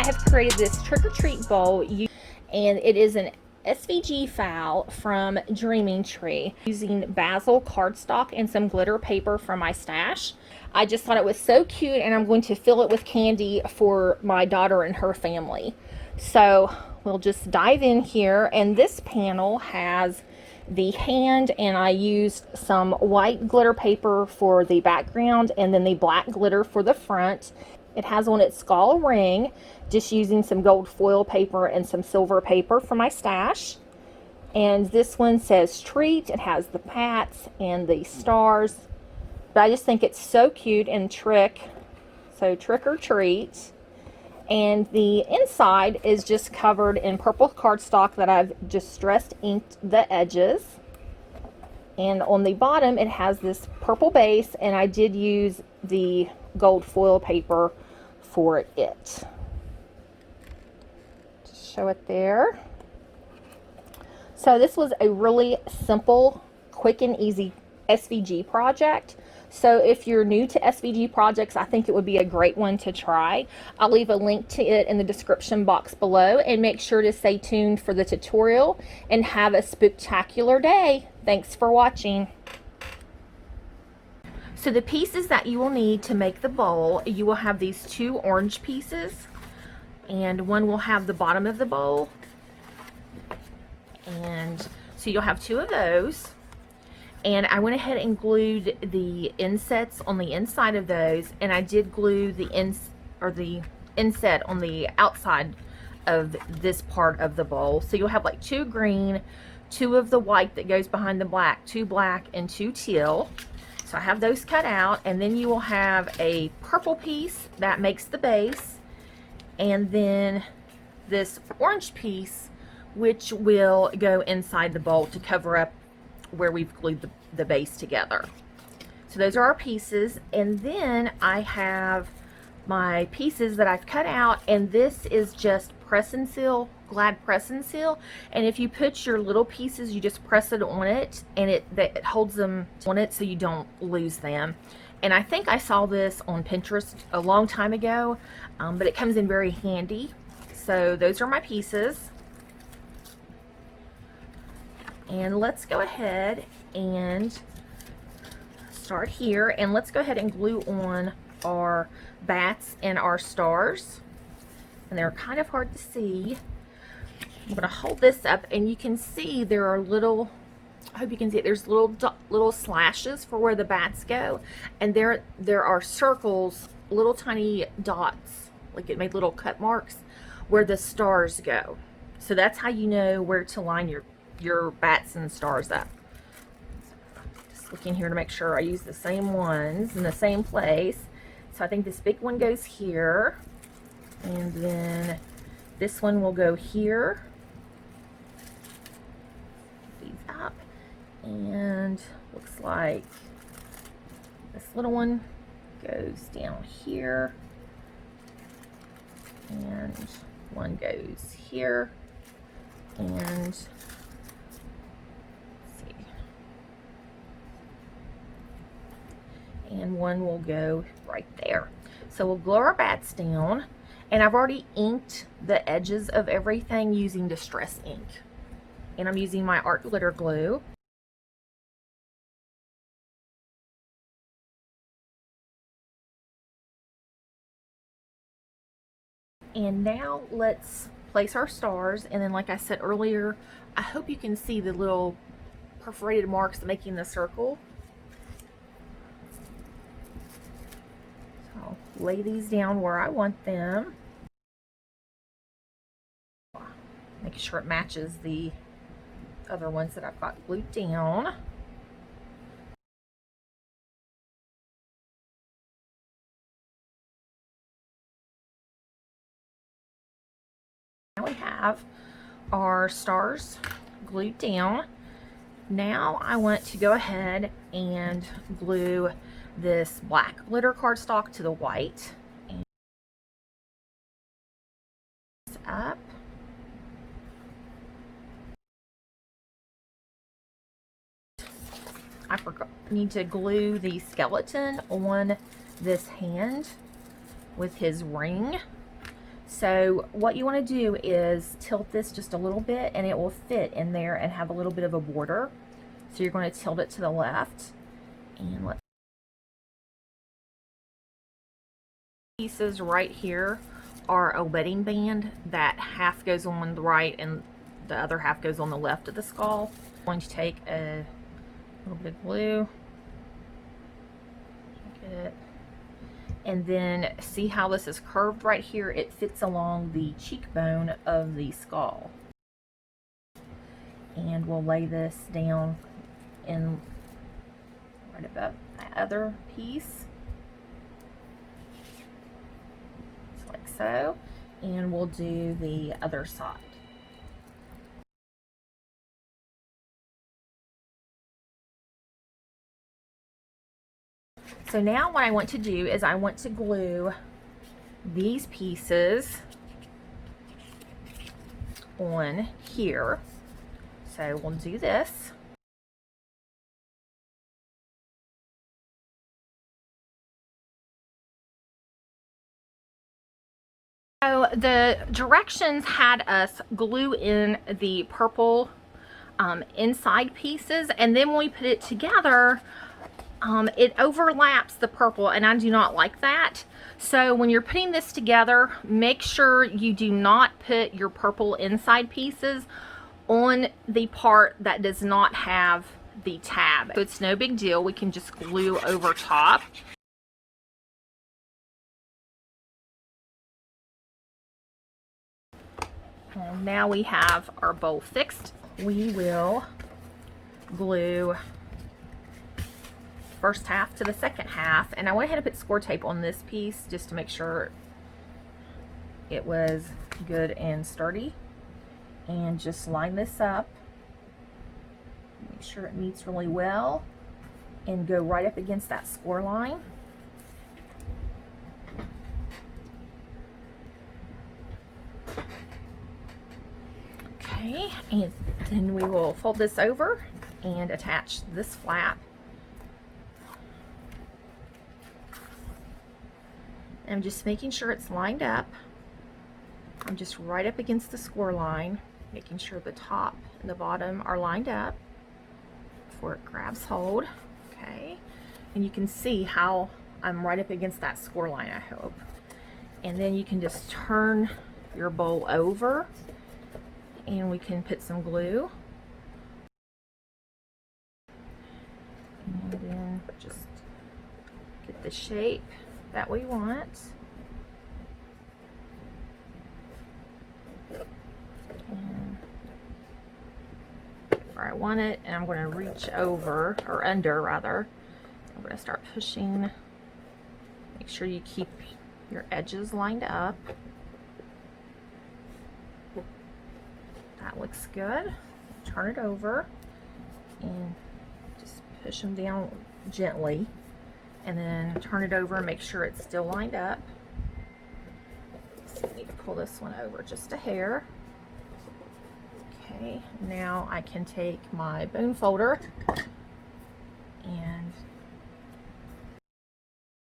have created this trick-or-treat bowl, and it is an SVG file from Dreaming Tree using basil cardstock and some glitter paper from my stash. I just thought it was so cute, and I'm going to fill it with candy for my daughter and her family. So we'll just dive in here, and this panel has the hand, and I used some white glitter paper for the background and then the black glitter for the front. It has on its skull ring, just using some gold foil paper and some silver paper from my stash. And this one says treat. It has the pats and the stars, but I just think it's so cute and so trick or treat. And the inside is just covered in purple cardstock that I've just stress inked the edges. And on the bottom it has this purple base, and I did use the gold foil paper for it. Just show it there. So this was a really simple, quick and easy SVG project. So if you're new to SVG projects, I think it would be a great one to try. I'll leave a link to it in the description box below, and make sure to stay tuned for the tutorial, and have a spooktacular day. Thanks for watching. So the pieces that you will need to make the bowl, you will have these two orange pieces, and one will have the bottom of the bowl. And so you'll have two of those. And I went ahead and glued the insets on the inside of those, and I did glue the inset on the outside of this part of the bowl. So you'll have like two green, two of the white that goes behind the black, two black, and two teal. So I have those cut out, and then you will have a purple piece that makes the base, and then this orange piece which will go inside the bowl to cover up where we've glued the base together. So those are our pieces, and then I have my pieces that I've cut out, and this is just press and seal, Glad press and seal. And if you put your little pieces, you just press it on it, and it holds them on it so you don't lose them. And I think I saw this on Pinterest a long time ago, but it comes in very handy. So those are my pieces. And let's go ahead and start here, and let's go ahead and glue on our bats and our stars. And they're kind of hard to see. I'm going to hold this up, and you can see there are little, I hope you can see it, there's little slashes for where the bats go, and there are circles, little tiny dots, like it made little cut marks where the stars go. So that's how you know where to line your bats and stars up. Just looking here to make sure I use the same ones in the same place. So I think this big one goes here, and then this one will go here. These up, and looks like this little one goes down here, and one goes here, and and one will go right there. So we'll glue our bats down, and I've already inked the edges of everything using Distress ink, and I'm using my art glitter glue. And now let's place our stars, and then like I said earlier, I hope you can see the little perforated marks making the circle. I'll lay these down where I want them, making sure it matches the other ones that I've got glued down. Now we have our stars glued down. Now I want to go ahead and glue this black glitter cardstock to the white, and up. I need to glue the skeleton on this hand with his ring. So what you want to do is tilt this just a little bit and it will fit in there and have a little bit of a border. So you're going to tilt it to the left, and let's pieces right here are a wedding band that half goes on the right and the other half goes on the left of the skull. I'm going to take a little bit of glue, get it, and then see how this is curved right here. It fits along the cheekbone of the skull. And we'll lay this down in right above that other piece, just like so. And we'll do the other side. So now what I want to do is I want to glue these pieces on here. So we'll do this. So the directions had us glue in the purple inside pieces, and then when we put it together, it overlaps the purple, and I do not like that. So when you're putting this together, make sure you do not put your purple inside pieces on the part that does not have the tab. So it's no big deal. We can just glue over top. And now we have our bowl fixed. We will glue first half to the second half, and I went ahead and put score tape on this piece just to make sure it was good and sturdy, and just line this up, make sure it meets really well, and go right up against that score line. Okay, and then we will fold this over and attach this flap. I'm just making sure it's lined up. I'm just right up against the score line, making sure the top and the bottom are lined up before it grabs hold. Okay, and you can see how I'm right up against that score line, I hope. And then you can just turn your bowl over and we can put some glue. And then just get the shape that we want. And where I want it, and I'm going to reach over, or under rather. I'm going to start pushing. Make sure you keep your edges lined up. That looks good. Turn it over and just push them down gently, and then turn it over and make sure it's still lined up. So I need to pull this one over just a hair. Okay, now I can take my bone folder, and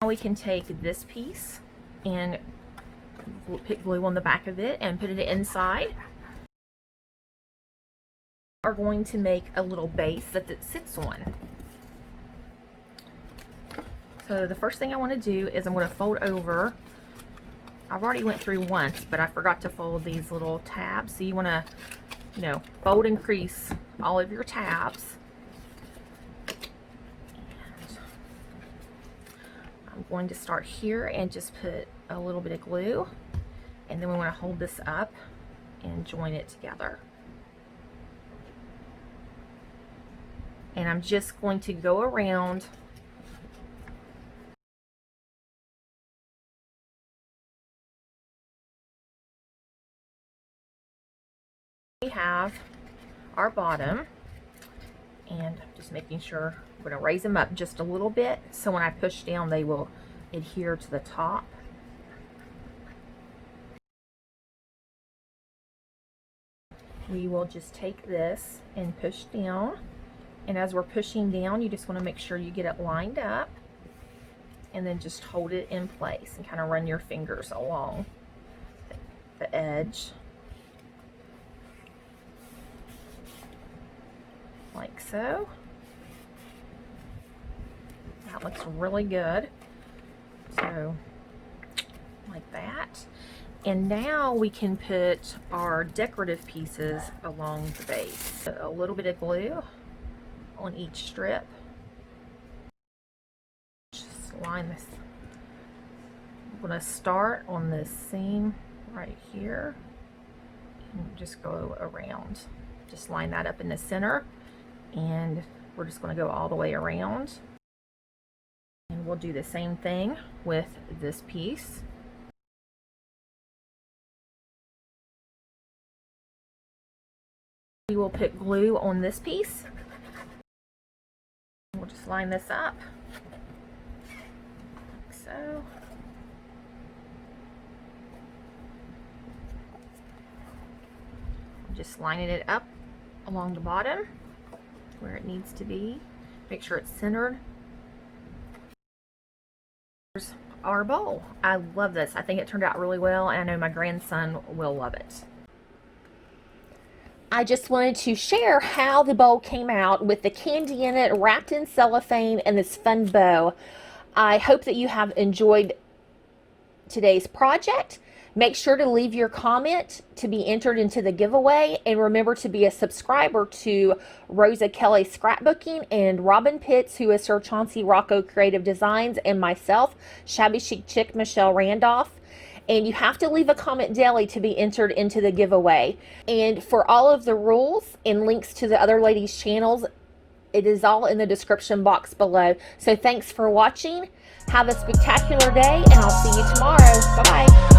now we can take this piece and put glue on the back of it and put it inside. Are going to make a little base that it sits on. So the first thing I want to do is I'm going to fold over. I've already went through once, but I forgot to fold these little tabs. So you want to, you know, fold and crease all of your tabs. And I'm going to start here and just put a little bit of glue, and then we want to hold this up and join it together. And I'm just going to go around we have our bottom, and I'm just making sure I'm going to raise them up just a little bit so when I push down they will adhere to the top. We will just take this and push down. And as we're pushing down, you just want to make sure you get it lined up, and then just hold it in place and kind of run your fingers along the edge. Like so. That looks really good. So, like that. And now we can put our decorative pieces along the base. A little bit of glue on each strip. Just line this. I'm going to start on this seam right here and just go around. Just line that up in the center, and we're just going to go all the way around. And we'll do the same thing with this piece. We will put glue on this piece. We'll just line this up like so. Just lining it up along the bottom where it needs to be. Make sure it's centered. Here's our bowl. I love this. I think it turned out really well, and I know my grandson will love it. I just wanted to share how the bowl came out with the candy in it, wrapped in cellophane, and this fun bow. I hope that you have enjoyed today's project. Make sure to leave your comment to be entered into the giveaway, and remember to be a subscriber to Rosa Kelly Scrapbooking and Robyn Pitts, who is her Chauncey Rocco Creative Designs, and myself, Shabby Chic Chick, Michelle Randolph. And you have to leave a comment daily to be entered into the giveaway. And for all of the rules and links to the other ladies' channels, it is all in the description box below. So thanks for watching. Have a spectacular day, and I'll see you tomorrow. Bye-bye.